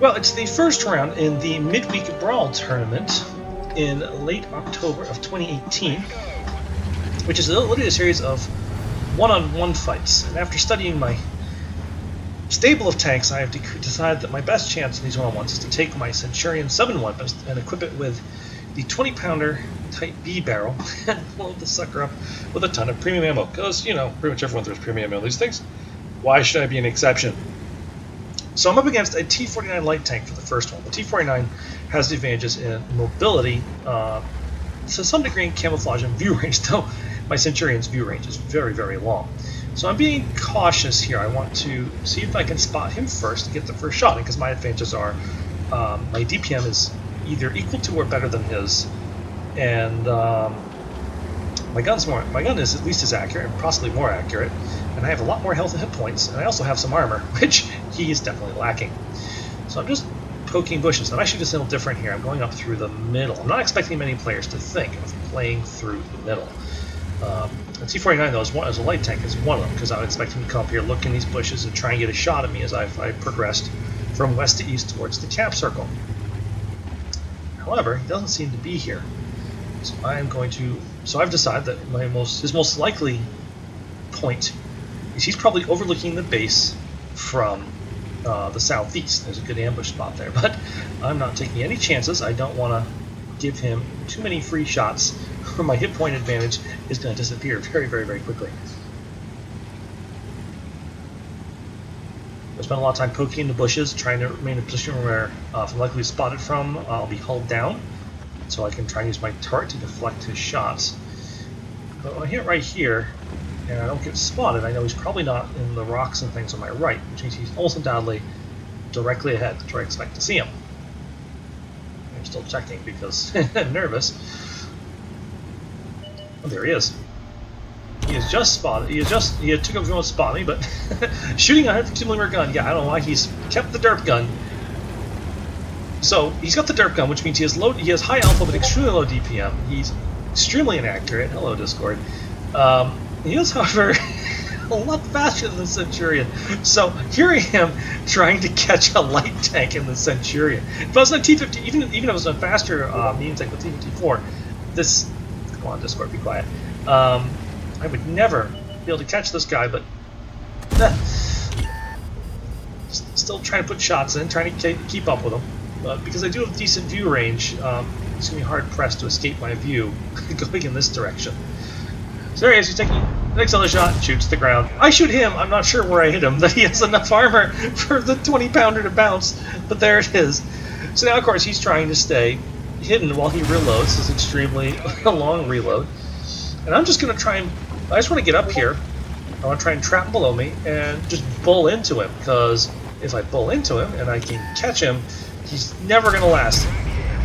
Well, it's the first round in the Mid Week Brawl tournament in late October of 2018, which is literally a series of one-on-one fights. And after studying my stable of tanks, I have decided that my best chance in these one-on-ones is to take my Centurion 7-1 and equip it with the 20-pounder Type B barrel and load the sucker up with a ton of premium ammo. Because, you know, pretty much everyone throws premium ammo on these things. Why should I be an exception? So I'm up against a T-49 light tank for the first one. The T-49 has the advantages in mobility, to some degree in camouflage and view range, though my Centurion's view range is very, very long. So I'm being cautious here. I want to see if I can spot him first to get the first shot, because my advantages are my DPM is either equal to or better than his, and my gun is at least as accurate and possibly more accurate, and I have a lot more health and hit points, and I also have some armor, which he is definitely lacking. So I'm just poking bushes. I'm actually just a little different here. I'm going up through the middle. I'm not expecting many players to think of playing through the middle. The T-49, though, as a light tank, is one of them, because I would expect him to come up here, look in these bushes, and try and get a shot at me as I progressed from west to east towards the cap circle. However, he doesn't seem to be here. So I've decided that his most likely point is he's probably overlooking the base from the southeast. There's a good ambush spot there, but I'm not taking any chances. I don't want to give him too many free shots, or my hit point advantage is going to disappear very, very, very quickly. I spent a lot of time poking in the bushes, trying to remain in a position where, if I'm likely spotted from, I'll be hulled down, so I can try and use my turret to deflect his shots. But when I hit right here, and I don't get spotted, I know he's probably not in the rocks and things on my right, which means he's almost undoubtedly directly ahead, which I expect to see him. I'm still checking because I'm nervous. Oh, there he is. He has just spotted. He took over to spot me, but shooting a 150mm gun. Yeah, I don't know why he's kept the derp gun. So he's got the derp gun, which means he has high alpha but extremely low DPM. He's extremely inaccurate. Hello, Discord. He is, however, a lot faster than the Centurion. So here I am trying to catch a light tank in the Centurion. If I was on a T-50, even if I was on a faster medium tank with T-54, this... Come on, Discord, be quiet. I would never be able to catch this guy, but... still trying to put shots in, trying to keep up with him. But because I do have decent view range, it's going to be hard-pressed to escape my view going in this direction. So there he is, he's taking the next other shot, shoots the ground. I shoot him, I'm not sure where I hit him, that he has enough armor for the 20-pounder to bounce, but there it is. So now, of course, he's trying to stay hidden while he reloads this extremely long reload. And I'm just going to try and... I just want to get up here. I want to try and trap him below me and just bull into him, because if I bull into him and I can catch him, he's never going to last.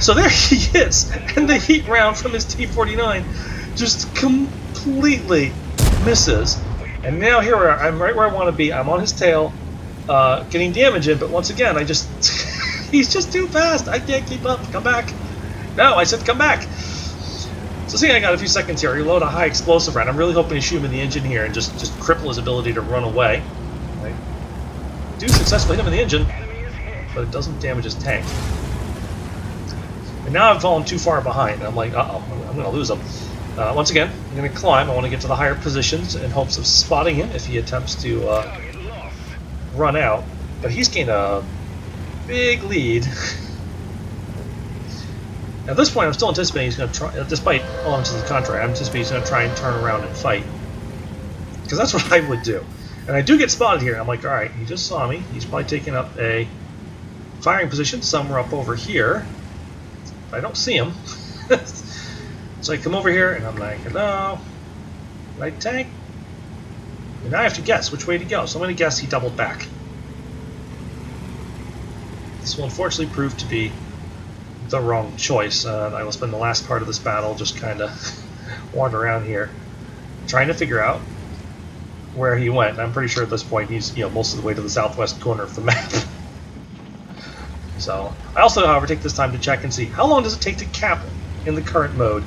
So there he is, and the heat round from his T-49 just completely misses. And now here I'm right where I want to be. I'm on his tail, getting damage in, but once again, he's just too fast. I can't keep up. Come back. No, I said come back. So see, I got a few seconds here. Reload a high explosive round. I'm really hoping to shoot him in the engine here and just cripple his ability to run away. I do successfully hit him in the engine, but it doesn't damage his tank. And now I've fallen too far behind. I'm like, uh-oh, I'm going to lose him. Once again, I'm going to climb. I want to get to the higher positions in hopes of spotting him if he attempts to run out. But he's gained a big lead. At this point, I'm still anticipating he's going to try, despite all to the contrary, I'm anticipating he's going to try and turn around and fight. Because that's what I would do. And I do get spotted here. I'm like, alright, he just saw me. He's probably taking up a firing position somewhere up over here. I don't see him. So I come over here and I'm like, hello, light tank? And now I have to guess which way to go. So I'm going to guess he doubled back. This will unfortunately prove to be the wrong choice. I will spend the last part of this battle just kind of wander around here, trying to figure out where he went. And I'm pretty sure at this point he's most of the way to the southwest corner of the map. So I also, however, take this time to check and see how long does it take to cap in the current mode.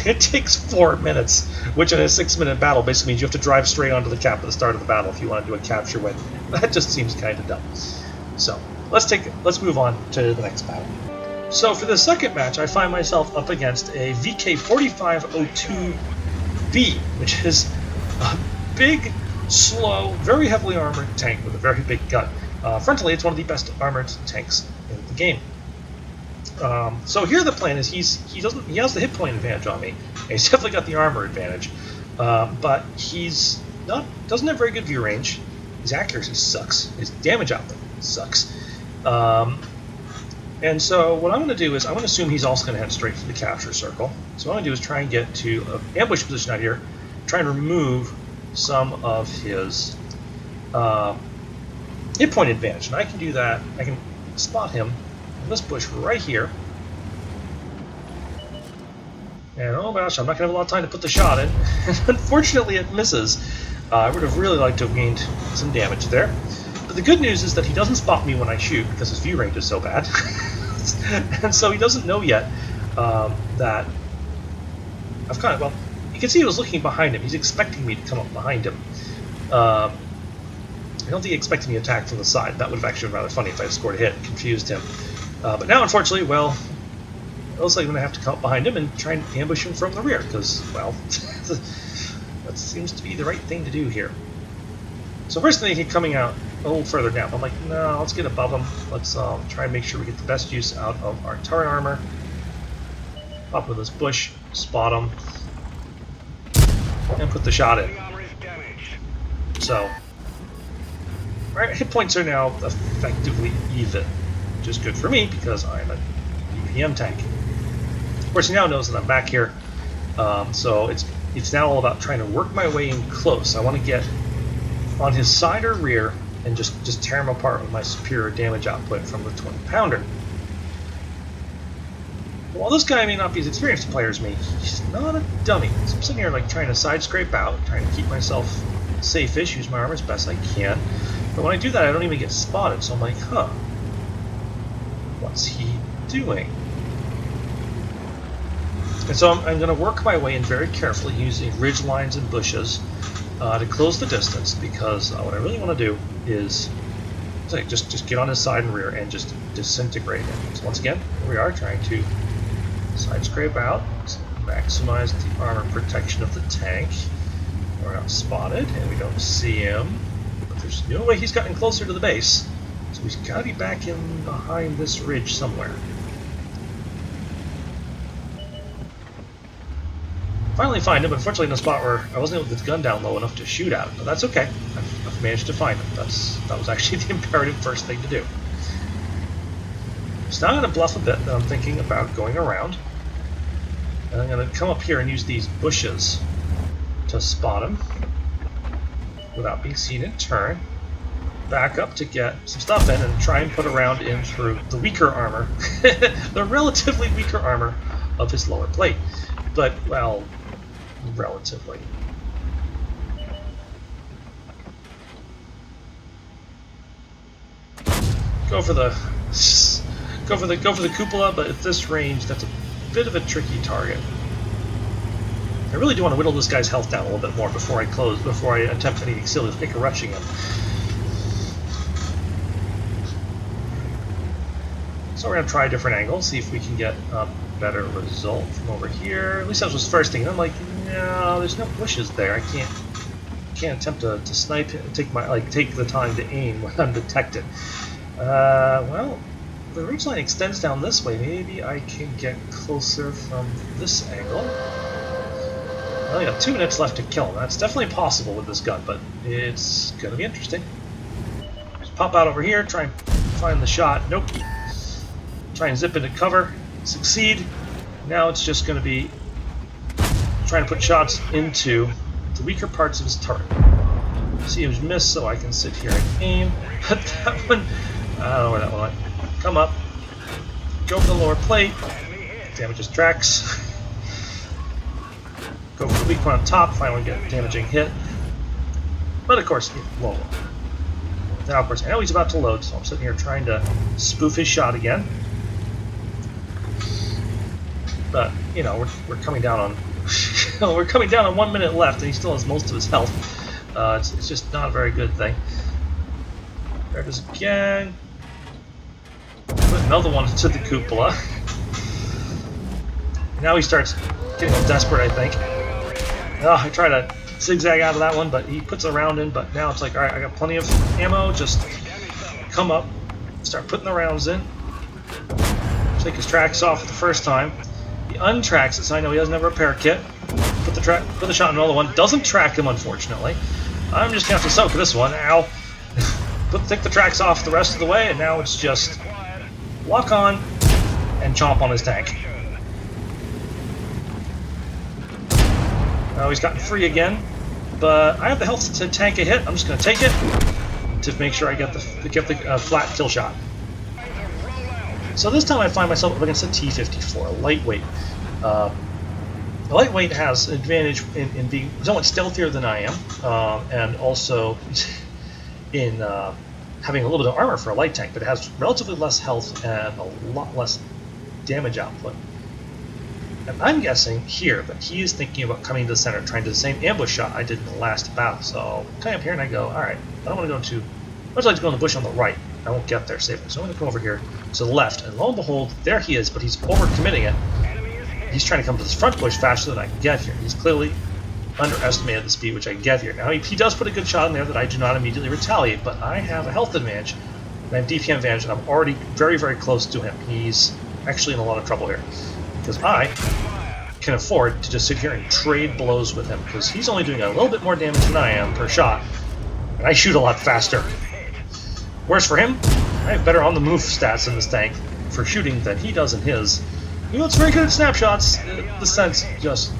It takes 4 minutes, which in a 6-minute battle basically means you have to drive straight onto the cap at the start of the battle if you want to do a capture win. That just seems kind of dumb. So let's move on to the next battle. So for the second match, I find myself up against a VK4502B, which is a big, slow, very heavily armored tank with a very big gun. Frontally, it's one of the best armored tanks in the game. So here the plan is he has the hit point advantage on me. He's definitely got the armor advantage, but doesn't have very good view range. His accuracy sucks. His damage output sucks. And so what I'm going to do is I'm going to assume he's also going to head straight for the capture circle. So what I'm going to do is try and get to an ambush position out here, try and remove some of his hit point advantage. And I can do that. I can spot him in this bush right here. And oh gosh, I'm not going to have a lot of time to put the shot in. Unfortunately, it misses. I would have really liked to have gained some damage there. But the good news is that he doesn't spot me when I shoot because his view range is so bad. And so he doesn't know yet that I've kind of, well, you can see he was looking behind him. He's expecting me to come up behind him. I don't think he expected me to attack from the side. That would have actually been rather funny if I scored a hit and confused him. But now, unfortunately, well, it looks like I'm going to have to come up behind him and try and ambush him from the rear because, well, that seems to be the right thing to do here. So first thing, he's coming out a little further down. I'm like, no, let's get above him. Let's try and make sure we get the best use out of our turret armor. Pop with this bush, spot him, and put the shot in. So, our hit points are now effectively even, which is good for me because I'm a EPM tank. Of course, he now knows that I'm back here, so it's now all about trying to work my way in close. I want to get on his side or rear and just tear him apart with my superior damage output from the 20-pounder. While this guy may not be as experienced a player as me, he's not a dummy. So I'm sitting here like trying to side scrape out, trying to keep myself safe-ish, use my armor as best I can. But when I do that, I don't even get spotted. So I'm like, huh, what's he doing? And so I'm going to work my way in very carefully using ridge lines and bushes to close the distance, because what I really want to do is just get on his side and rear and just disintegrate him. So once again, here we are trying to side scrape out, maximize the armor protection of the tank. We're not spotted and we don't see him, but there's no way he's gotten closer to the base, so he's got to be back in behind this ridge somewhere. Finally find him, unfortunately in a spot where I wasn't able to get the gun down low enough to shoot at him, but that's okay. I've managed to find him. That was actually the imperative first thing to do. So now I'm going to bluff a bit, and I'm thinking about going around. And I'm going to come up here and use these bushes to spot him without being seen in turn. Back up to get some stuff in and try and put a round in through the weaker armor, the relatively weaker armor of his lower plate. But, well, relatively. Go for the cupola, but at this range, that's a bit of a tricky target. I really do want to whittle this guy's health down a little bit more before I attempt any silly rushing him. So we're going to try a different angle, see if we can get a better result from over here. At least that was the first thing. And I'm like, no, there's no bushes there. I can't attempt to snipe and take the time to aim when I'm detected. Well, the ridgeline extends down this way. Maybe I can get closer from this angle. I only got 2 minutes left to kill him. That's definitely possible with this gun, but it's going to be interesting. Just pop out over here, try and find the shot. Nope. Try and zip into cover. Succeed. Now it's just going to be trying to put shots into the weaker parts of his turret. See him miss, so I can sit here and aim. But that one, I don't know where that one went. Come up. Go for the lower plate. Damage his tracks. Go for the weak one on top. Finally get a damaging hit. But of course, low. Now, of course, I know he's about to load, so I'm sitting here trying to spoof his shot again. But you know, we're coming down on we're coming down on 1 minute left, and he still has most of his health. It's just not a very good thing. There it is again. Put another one to the cupola. Now he starts getting a little desperate, I think. Oh, I try to zigzag out of that one, but he puts a round in, but now it's like, alright, I got plenty of ammo, just come up, start putting the rounds in. Take his tracks off the first time. He untracks it, so I know he doesn't have a repair kit. Put the shot in another one. Doesn't track him, unfortunately. I'm just gonna have to soak this one. Ow. Take the tracks off the rest of the way, and now it's just lock on and chomp on his tank. Oh, he's gotten free again, but I have the health to tank a hit. I'm just gonna take it to make sure I get the flat kill shot. So this time I find myself up against a T-54, a lightweight. The lightweight has an advantage in being somewhat stealthier than I am, and also in having a little bit of armor for a light tank, but it has relatively less health and a lot less damage output. And I'm guessing here that he is thinking about coming to the center, trying to do the same ambush shot I did in the last battle. So I come up here and I go, alright, I don't want to go too... I'd like to go in the bush on the right. I won't get there safely. So I'm going to come over here to the left, and lo and behold, there he is, but he's overcommitting it. He's trying to come to this front bush faster than I can get here. He's clearly underestimated the speed which I can get here. Now, he does put a good shot in there that I do not immediately retaliate, but I have a health advantage, and I have DPM advantage, and I'm already very, very close to him. He's actually in a lot of trouble here, because I can afford to just sit here and trade blows with him, because he's only doing a little bit more damage than I am per shot, and I shoot a lot faster. Worse for him, I have better on-the-move stats in this tank for shooting than he does in his. You know, it's very good at snapshots. The sense just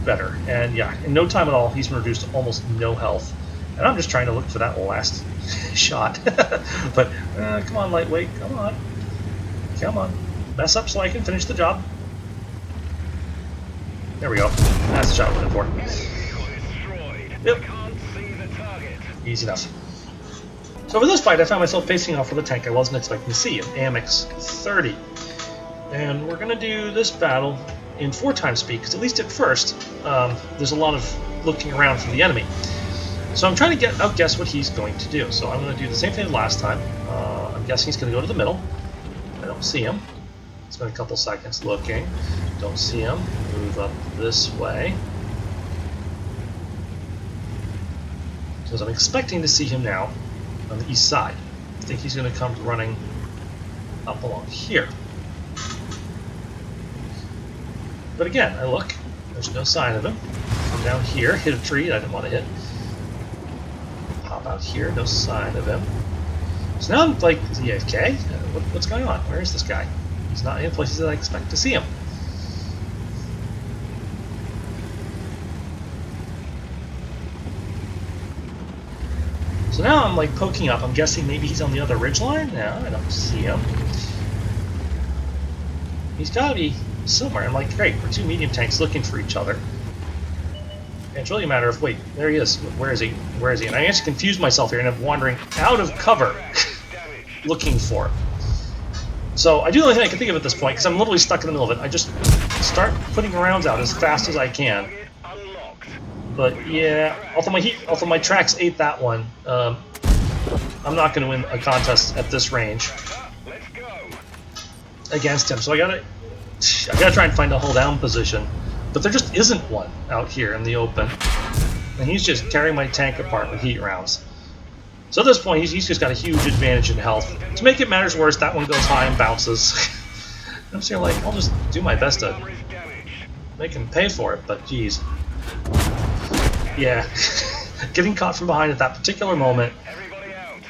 better. And yeah, in no time at all, he's been reduced to almost no health. And I'm just trying to look for that last shot. But come on, lightweight, come on. Come on. Mess up so I can finish the job. There we go. That's the shot I'm looking for. Yep. Easy enough. So for this fight, I found myself facing off with a tank I wasn't expecting to see, an Amex 30. And we're going to do this battle in 4 times speed, because at least at first, there's a lot of looking around for the enemy. So I'm trying to outguess what he's going to do. So I'm going to do the same thing as last time. I'm guessing he's going to go to the middle. I don't see him. Spend a couple seconds looking. Don't see him. Move up this way. Because I'm expecting to see him now on the east side. I think he's going to come running up along here. But again, I look, there's no sign of him. Come down here, hit a tree I didn't want to hit. Pop out here, no sign of him. So now I'm like, is he AFK? What's going on? Where is this guy? He's not in places that I expect to see him. So now I'm like poking up. I'm guessing maybe he's on the other ridgeline. No, I don't see him. He's got to be somewhere. I'm like, great, we're 2 medium tanks looking for each other. And it's really a matter of, wait, there he is. Where is he? Where is he? And I actually confused myself here and I'm wandering out of cover looking for him. So I do the only thing I can think of at this point, because I'm literally stuck in the middle of it. I just start putting rounds out as fast as I can. But yeah, although my tracks ate that one, I'm not going to win a contest at this range against him. So I gotta try and find a hold down position, but there just isn't one out here in the open, and he's just tearing my tank apart with heat rounds. So at this point, he's just got a huge advantage in health. To make it matters worse, that one goes high and bounces. I'm just here like, I'll just do my best to make him pay for it, but geez. Yeah, getting caught from behind at that particular moment,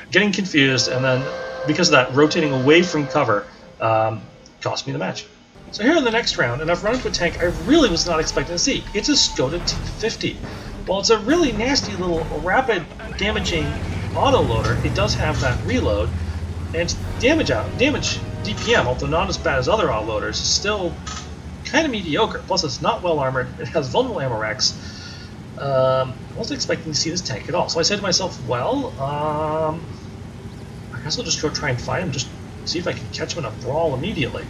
getting confused, and then because of that, rotating away from cover cost me the match. So here in the next round, and I've run into a tank I really was not expecting to see. It's a Skoda T50. While it's a really nasty little rapid damaging autoloader, it does have that reload, and its damage DPM, although not as bad as other autoloaders, is still kind of mediocre. Plus it's not well armored, it has vulnerable ammo racks. I wasn't expecting to see this tank at all. So I said to myself, well, I guess I'll just go try and find him, just see if I can catch him in a brawl immediately.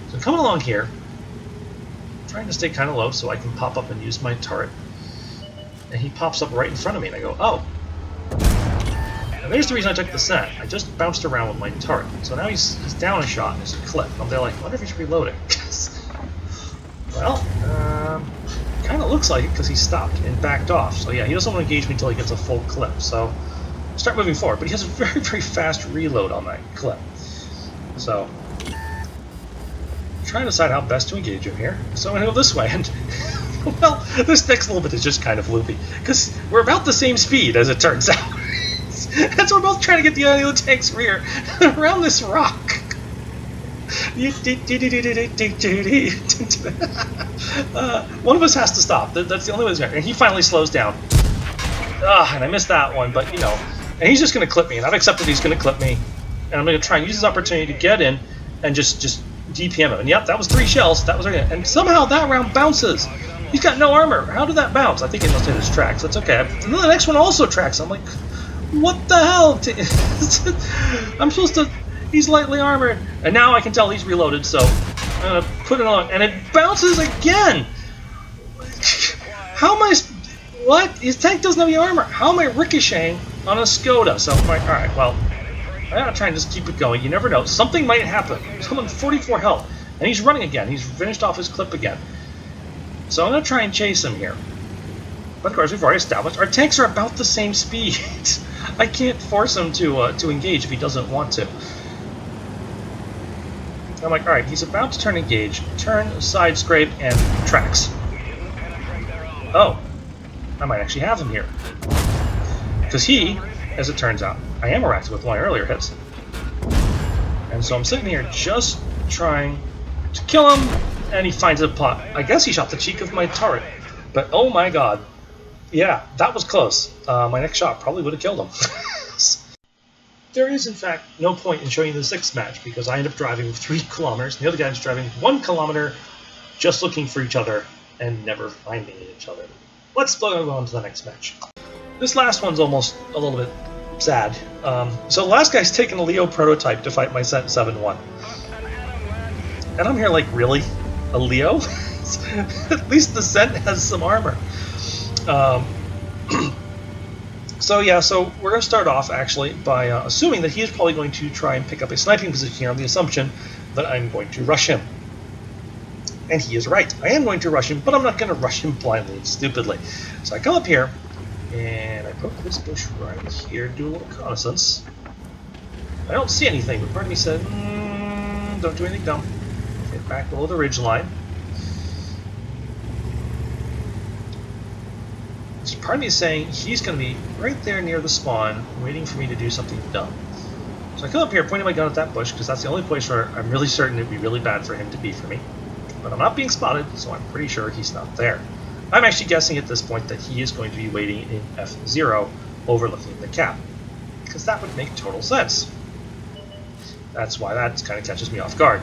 So I'm coming along here, trying to stay kind of low so I can pop up and use my turret. And he pops up right in front of me, and I go, oh. And there's the reason I took the scent. I just bounced around with my turret. So now he's down a shot and it's a clip. I'm there like, I wonder if he's reloading. Well, kind of looks like it because he stopped and backed off. So yeah, he doesn't want to engage me until he gets a full clip. So start moving forward. But he has a very, very fast reload on that clip. So I'm trying to decide how best to engage him here. So I'm going to go this way. And well, this next little bit is just kind of loopy because we're about the same speed as it turns out. And so we're both trying to get the other tank's rear around this rock. One of us has to stop. That's the only way. And he finally slows down. And I missed that one, but you know. And he's just going to clip me, and I've accepted he's going to clip me. And I'm going to try and use this opportunity to get in and just DPM him. And yep, that was 3 shells. That was right. And somehow that round bounces. He's got no armor. How did that bounce? I think it must hit his tracks. That's okay. And then the next one also tracks. I'm like, what the hell? I'm supposed to... He's lightly armored. And now I can tell he's reloaded, so I'm going to put it on. And it bounces again! How am I... What? His tank doesn't have any armor. How am I ricocheting on a Skoda? So I'm like, alright, well, I gotta try and just keep it going. You never know. Something might happen. Someone 44 health. And he's running again. He's finished off his clip again. So I'm going to try and chase him here. But of course, we've already established our tanks are about the same speed. I can't force him to engage if he doesn't want to. I'm like, alright, he's about to turn engage, turn, side scrape, and tracks. Oh, I might actually have him here. Because he, as it turns out, I am errated with one of my earlier hits. And so I'm sitting here just trying to kill him, and he finds a pot. I guess he shot the cheek of my turret. But oh my god. Yeah, that was close. My next shot probably would have killed him. There is, in fact, no point in showing you the 6th match because I end up driving 3 kilometers, and the other guy's driving 1 kilometer just looking for each other and never finding each other. Let's go on to the next match. This last one's almost a little bit sad. So the last guy's taking a Leo prototype to fight my Cent 7-1. And I'm here like, really? A Leo? At least the Cent has some armor. So yeah, so we're going to start off actually by assuming that he is probably going to try and pick up a sniping position here on the assumption that I'm going to rush him. And he is right. I am going to rush him, but I'm not going to rush him blindly and stupidly. So I come up here, and I poke this bush right here, do a little reconnaissance. I don't see anything, but part of me said, don't do anything dumb. Get back below the ridge line. Part of me is saying he's going to be right there near the spawn, waiting for me to do something dumb. So I come up here, pointing my gun at that bush, because that's the only place where I'm really certain it would be really bad for him to be for me. But I'm not being spotted, so I'm pretty sure he's not there. I'm actually guessing at this point that he is going to be waiting in F0, overlooking the cap, because that would make total sense. That's why that kind of catches me off guard.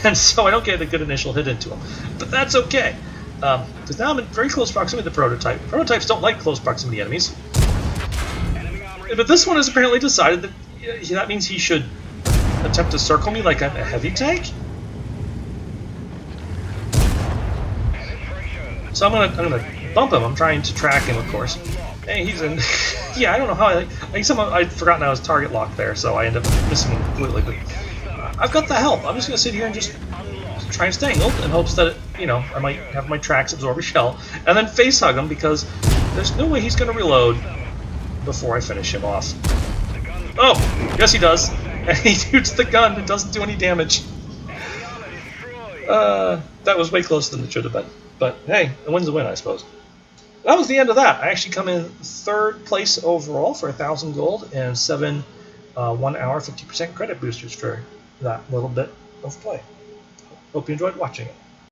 And so I don't get a good initial hit into him. But that's okay. Because now I'm in very close proximity to the prototype. Prototypes don't like close proximity enemies. But this one has apparently decided that that means he should attempt to circle me like I'm a heavy tank. So I'm gonna bump him. I'm trying to track him, of course. Hey, he's in. Yeah, I don't know how. I'd forgotten I was target locked there, so I end up missing him completely. But I've got the help. I'm just gonna sit here and just try and stay angled in hopes that, I might have my tracks absorb a shell, and then face hug him because there's no way he's going to reload before I finish him off. Oh, yes he does. And he shoots the gun. It doesn't do any damage. That was way closer than it should have been. But hey, a win's a win, I suppose. That was the end of that. I actually come in 3rd place overall for 1,000 gold and 7 1-hour 50% credit boosters for that little bit of play. Hope you enjoyed watching it.